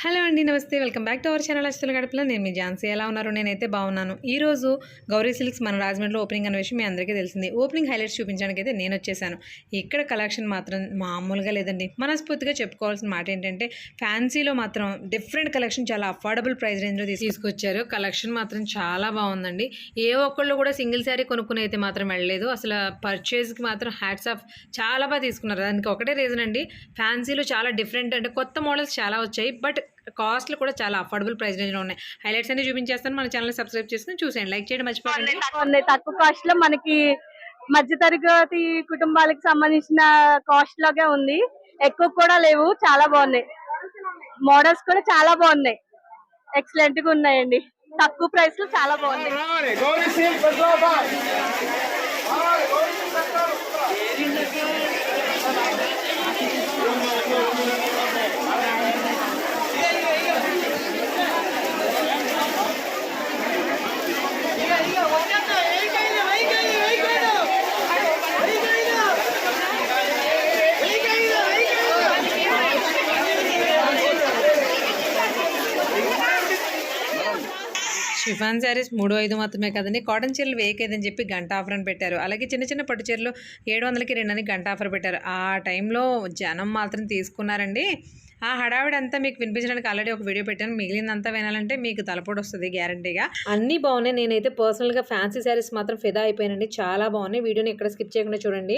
Hello అండి, నమస్తే. Welcome back to our channel అసలు గడపలో. నేను మీ ఝాన్సీ. ఎలా ఉన్నారు? నేనైతే బాగున్నాను. ఈరోజు గౌరీ సిల్క్స్ మన రాజమండ్రిలో ఓపెనింగ్ అనే విషయం మీ అందరికీ తెలిసింది. ఓపెనింగ్ హైలైట్స్ చూపించడానికి అయితే నేను వచ్చేసాను. ఇక్కడ కలెక్షన్ మాత్రం మామూలుగా లేదండి. మనస్ఫూర్తిగా చెప్పుకోవాల్సిన మాట ఏంటంటే ఫ్యాన్సీలో మాత్రం డిఫరెంట్ కలెక్షన్ చాలా అఫోర్డబుల్ ప్రైస్ రేంజ్లో తీసుకొచ్చారు. కలెక్షన్ మాత్రం చాలా బాగుందండి. ఏ ఒక్కళ్ళు కూడా సింగిల్ శారీ కొనుక్కుని అయితే మాత్రం వెళ్ళలేదు. అసలు పర్చేస్కి మాత్రం హ్యాట్స్ ఆఫ్, చాలా బాగా తీసుకున్నారు. దానికి ఒకటే రీజన్ అండి, ఫ్యాన్సీలో చాలా డిఫరెంట్ అంటే కొత్త మోడల్స్ చాలా వచ్చాయి. బట్ కాస్ట్లు కూడా చాలా అఫోర్డబుల్ ప్రైస్ రేంజ్ లో ఉన్నాయి. హైలైట్స్ అన్ని చూపించేస్తాను. మన ఛానల్ సబ్స్క్రైబ్ చేసుకుని చూసేయండి, లైక్ చేయడం మర్చిపోకండి. తక్కువ కాస్ట్ లో మనకి మధ్య తరగతి కుటుంబాలకు సంబంధించిన కాస్ట్ లాగే ఉంది. ఎక్కువ కూడా లేవు, చాలా బాగున్నాయి. మోడల్స్ కూడా చాలా బాగున్నాయి, ఎక్సలెంట్ గా ఉన్నాయండి. తక్కువ ప్రైస్ లో చాలా బాగున్నాయి. షిఫాన్ శారీస్ 3,500 మాత్రమే కదండి. కాటన్ చీరలు 1,000 అని చెప్పి గంట ఆఫర్ అని పెట్టారు. అలాగే చిన్న చిన్న పట్టు చీరలు 700కి 2 అని గంట ఆఫర్ పెట్టారు. ఆ టైంలో జనం మాత్రం తీసుకున్నారండి. ఆ హడావిడి అంతా మీకు వినిపించడానికి ఆల్రెడీ ఒక వీడియో పెట్టాను. మిగిలినంతా వినాలంటే మీకు తలపోటు వస్తుంది గ్యారంటీగా. అన్నీ బాగున్నాయి. నేనైతే పర్సనల్గా ఫ్యాన్సీ శారీస్ మాత్రం ఫిదా అయిపోయానండి. చాలా బాగున్నాయి. వీడియోని ఎక్కడ స్కిప్ చేయకుండా చూడండి.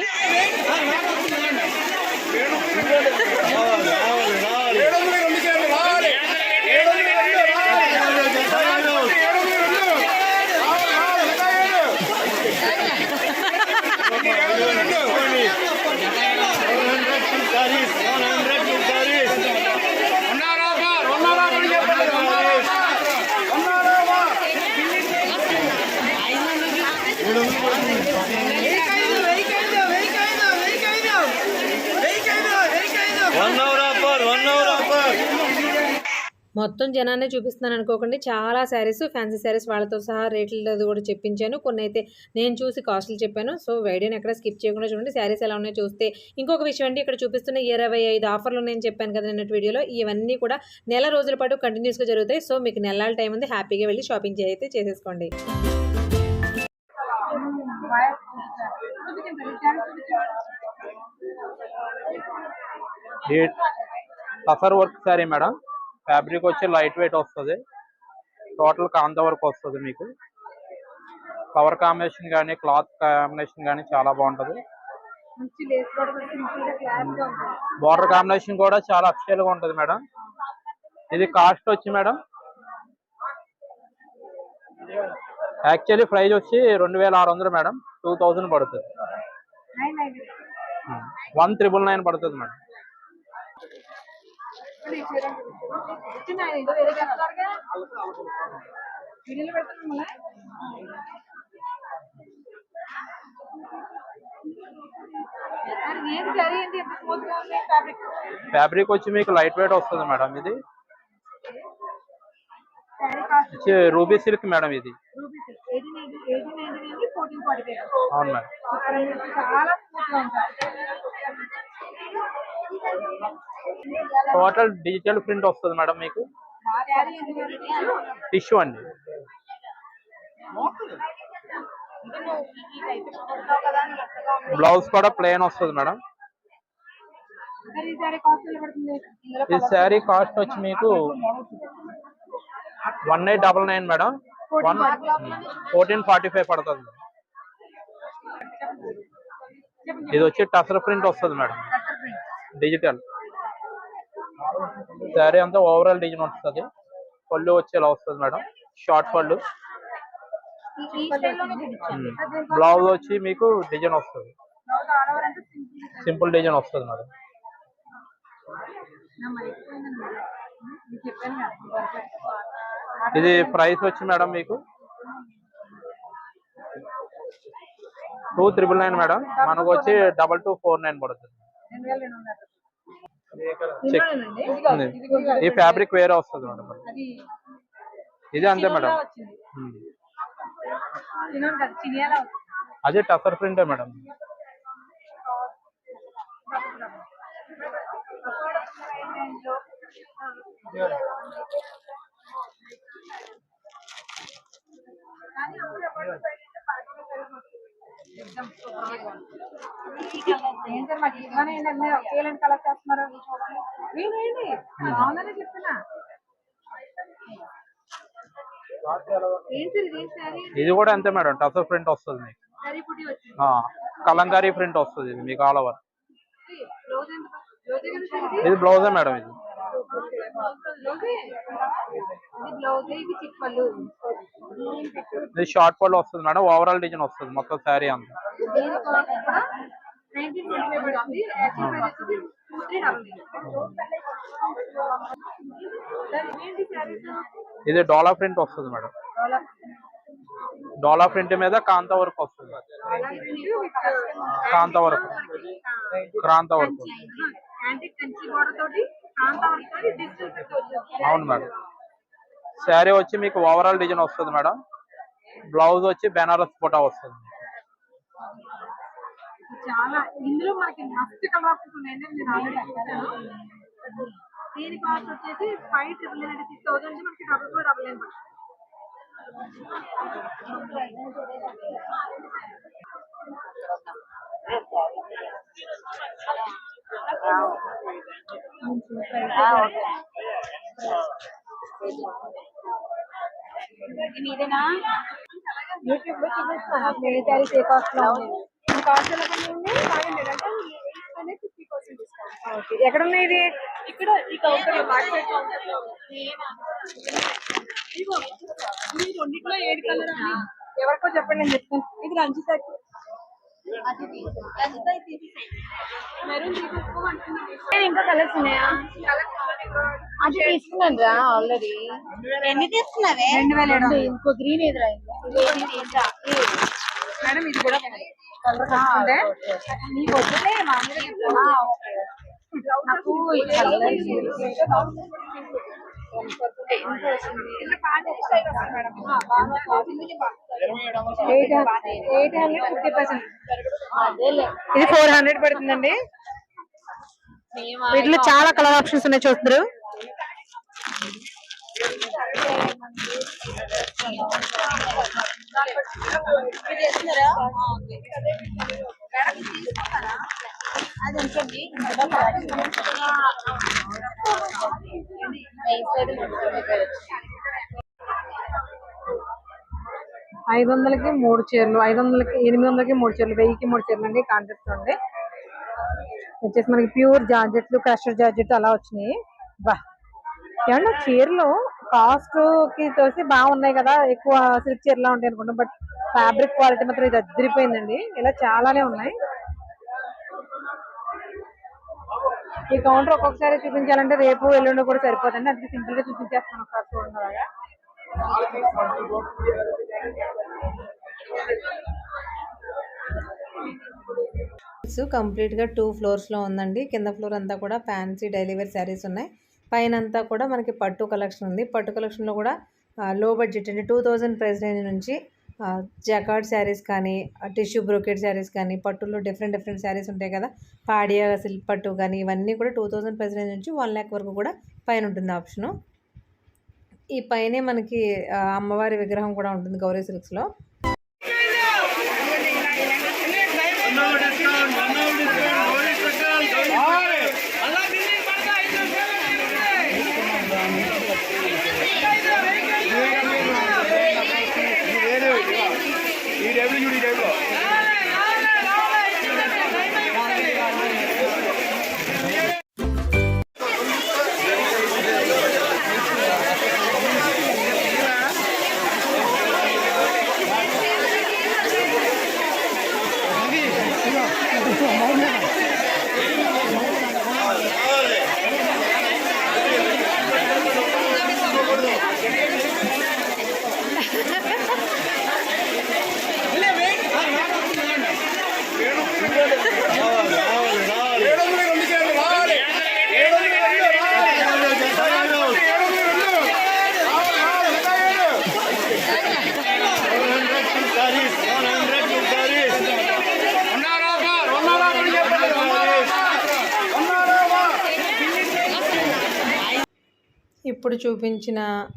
మొత్తం జనాన్ని చూపిస్తున్నాను అనుకోకండి. చాలా శారీస్, ఫ్యాన్సీ శారీస్ వాళ్ళతో సహా రేట్లది కూడా చెప్పించాను. కొన్ని అయితే నేను చూసి కాస్ట్లు చెప్పాను. సో వీడియోని ఎక్కడ స్కిప్ చేయకుండా చూడండి. శారీస్ ఎలా ఉన్నాయో చూస్తే. ఇంకొక విషయం అండి, ఇక్కడ చూపిస్తున్న 25 ఆఫర్లు ఉన్నాయని చెప్పాను కదా నిన్నటి వీడియోలో. ఇవన్నీ కూడా నెల రోజుల పాటు కంటిన్యూస్గా జరుగుతాయి. సో మీకు నెలల టైం ఉంది, హ్యాపీగా వెళ్ళి షాపింగ్ అయితే చేసేసుకోండి. Tussar work sari madam. Fabric వచ్చి లైట్ వెయిట్ వస్తుంది. టోటల్ కాంత వర్క్ వస్తుంది. మీకు ఫ్లవర్ కాంబినేషన్ కానీ క్లాత్ కాంబినేషన్ కానీ చాలా బాగుంటుంది. బార్డర్ కాంబినేషన్ కూడా చాలా అఫిషియల్ గా ఉంటుంది మేడం. ఇది కాస్ట్ వచ్చి మేడం యాక్చువల్లీ ప్రైస్ వచ్చి 2,600 మేడం. 2,000 పడుతుంది. 1,999 పడుతుంది మేడం. ఫ్యాబ్రిక్ వచ్చి మీకు లైట్ వెయిట్ వస్తుంది మేడం. ఇది రూబీ సిల్క్ మేడం. ఇది అవును మేడం. టోటల్ డిజిటల్ ప్రింట్ వస్తుంది మేడం. మీకు టిష్యూ అండి. బ్లౌజ్ కూడా ప్లెయిన్ వస్తుంది మేడం. ఈ శారీ కాస్ట్ వచ్చి మీకు 1,899 మేడం. 1,445 పడుతుంది. ఇది వచ్చి టసర్ ప్రింట్ వస్తుంది మేడం, డిజిటల్. శారీ అంతా ఓవరాల్ డిజైన్ వస్తుంది. పళ్ళు వచ్చి ఇలా వస్తుంది మేడం, షార్ట్ పళ్ళు. బ్లౌజ్ వచ్చి మీకు డిజైన్ వస్తుంది, సింపుల్ డిజైన్ వస్తుంది మేడం. ఇది ప్రైస్ వచ్చి మేడం మీకు 2,999 మేడం. మనకు వచ్చి 2,249 పడుతుంది. ఈ ఫ్యాబ్రిక్ వేరే వస్తుంది మేడం. ఇది అంతే మేడం. అదే టసర్ ప్రింటే మేడం. ఏంటంటే మాకు ఇట్లానే ఏంటంటే ఒకేలాంటి కలర్ చేస్తున్నారు. ఏంటి బాగుందని చెప్తున్నా. ఇది కూడా అంతే మేడం, టసర్ ప్రింట్ వస్తుంది మీకు. కలంకారీ ప్రింట్ వస్తుంది ఇది మీకు ఆల్ ఓవర్. ఇది బ్లౌజే మేడం. ఇది షార్ట్ పళ్ళు వస్తుంది మేడం, ఓవరాల్ డిజైన్ వస్తుంది మొత్తం శారీ అంతా. ఇది డోలా ప్రింట్ వస్తుంది మేడం. డోలా ప్రింట్ మీద కాంతా వర్క్ వస్తుంది. కాంతా వర్క్, క్రాంతా వర్క్. అవును మేడం. శారీ వచ్చి మీకు ఓవరాల్ డిజైన్ వస్తుంది మేడం. బ్లౌజ్ వచ్చి బెనారస్ ఫోటో వస్తుంది. చాలా ఇందులో మనకి మస్తు కలర్ ఆప్షన్స్ ఉన్నాయండి. నేను ఆల్రెడీ చూసాను. దీని కాస్ట్ వచ్చేసి 5,996,000 నుంచి మనకి డబుల్ 9 మీదేనా యూట్యూబ్ లో చూపిస్తాను ఏ శారీస్ ఏ కాస్ట్ లో ఉంది. కాస్ట్ ఎలా ఉంది? 50% డిస్కౌంట్. ఎక్కడ ఉన్నాయి ఇది? ఇక్కడ ఈ కౌంటర్ లో బ్యాక్ సైడ్ కౌంటర్ లో ఇదిగో ఈ రెండిట్లో ఏది కలర్ అని ఎవరికో చెప్పండి, నేను చెప్తాను. ఇది రంజి సెట్. మెరూన్ తీసుకోమంటున్నాను. ఇంకా కలర్స్ ఉన్నాయా? అది తీసుకున్నాను రా ఆల్రెడీ. ఎన్ని తీసుకున్నావే? 2,700. ఇంకో గ్రీన్ ఎదురా మేడం. ఇది కూడా కలర్ వస్తుందే. నీకు వద్దులే మామూలుగా నాకు ఈ కలర్ 850%. ఇది 400 పడుతుందండి. వీటిలో చాలా కలర్ ఆప్షన్స్ ఉన్నాయి, చూస్తారు. అది ఉంటుంది. 500కి 3 చీరలు, 500కి 800కి 3 చీరలు, 1000కి 3 చీరలు అండి. కాంట్రాక్ట్ అండి వచ్చేసి మనకి ప్యూర్ జార్జెట్లు, క్రషర్ జార్జెట్ అలా వచ్చినాయి. బా ఏమన్నా చీరలు కాస్ట్ కి తోసి బాగున్నాయి కదా, ఎక్కువ సిల్క్ చీరలా ఉంటాయి అనుకుంటాం. బట్ ఫ్యాబ్రిక్ క్వాలిటీ మాత్రం ఇది అదిరిపోయిందండి. ఇలా చాలానే ఉన్నాయి. ఈ కౌంటర్ ఒక్కొక్కసారి చూపించాలంటే రేపు ఎల్లుండి కూడా సరిపోతుంది. అందుకే సింపుల్ గా చూపించేస్తాను ఒకసారి చూడండి. అలాగా కంప్లీట్ గా 2 ఫ్లోర్స్ లో ఉందండి. కింద ఫ్లోర్ అంతా కూడా ఫ్యాన్సీ డైలీ వేర్ శారీస్ ఉన్నాయి. పైన అంతా కూడా మనకి పట్టు కలెక్షన్ ఉంది. పట్టు కలెక్షన్ లో కూడా లో బడ్జెట్ అండి, 2000 ప్రైస్ రేంజ్ నుంచి జకార్డ్ శారీస్ కానీ, టిష్యూ బ్రోకెట్ శారీస్ కానీ, పట్టులో డిఫరెంట్ శారీస్ ఉంటాయి కదా, పాడియా సిల్క్ పట్టు కానీ, ఇవన్నీ కూడా 2000 ప్రైస్ రేంజ్ నుంచి 1 lakh వరకు కూడా పైన ఉంటుంది ఆప్షను. ఈ పైనే మనకి అమ్మవారి విగ్రహం కూడా ఉంటుంది గౌరీ సిల్క్స్ లో. ఇప్పుడు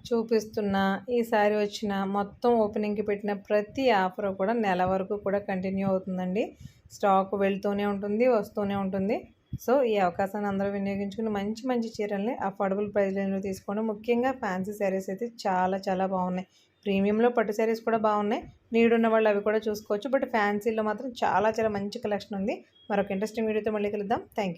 చూపిస్తున్న ఈ సారీ వచ్చిన మొత్తం ఓపెనింగ్కి పెట్టిన ప్రతి ఆఫర్ కూడా నెల వరకు కూడా కంటిన్యూ అవుతుందండి. స్టాక్ వెళ్తూనే ఉంటుంది, వస్తూనే ఉంటుంది. సో ఈ అవకాశాన్ని అందరూ వినియోగించుకుని మంచి మంచి చీరల్ని అఫోర్డబుల్ ప్రైస్లో తీసుకోండి. ముఖ్యంగా ఫ్యాన్సీ శారీస్ అయితే చాలా చాలా బాగున్నాయి. ప్రీమియంలో పట్టు శారీస్ కూడా బాగున్నాయి. నీడున్న వాళ్ళు అవి కూడా చూసుకోవచ్చు. బట్ ఫ్యాన్సీలో మాత్రం చాలా చాలా మంచి కలెక్షన్ ఉంది. మరొక ఇంట్రెస్టింగ్ వీడియోతో మళ్ళీ కలుద్దాం. Thank you.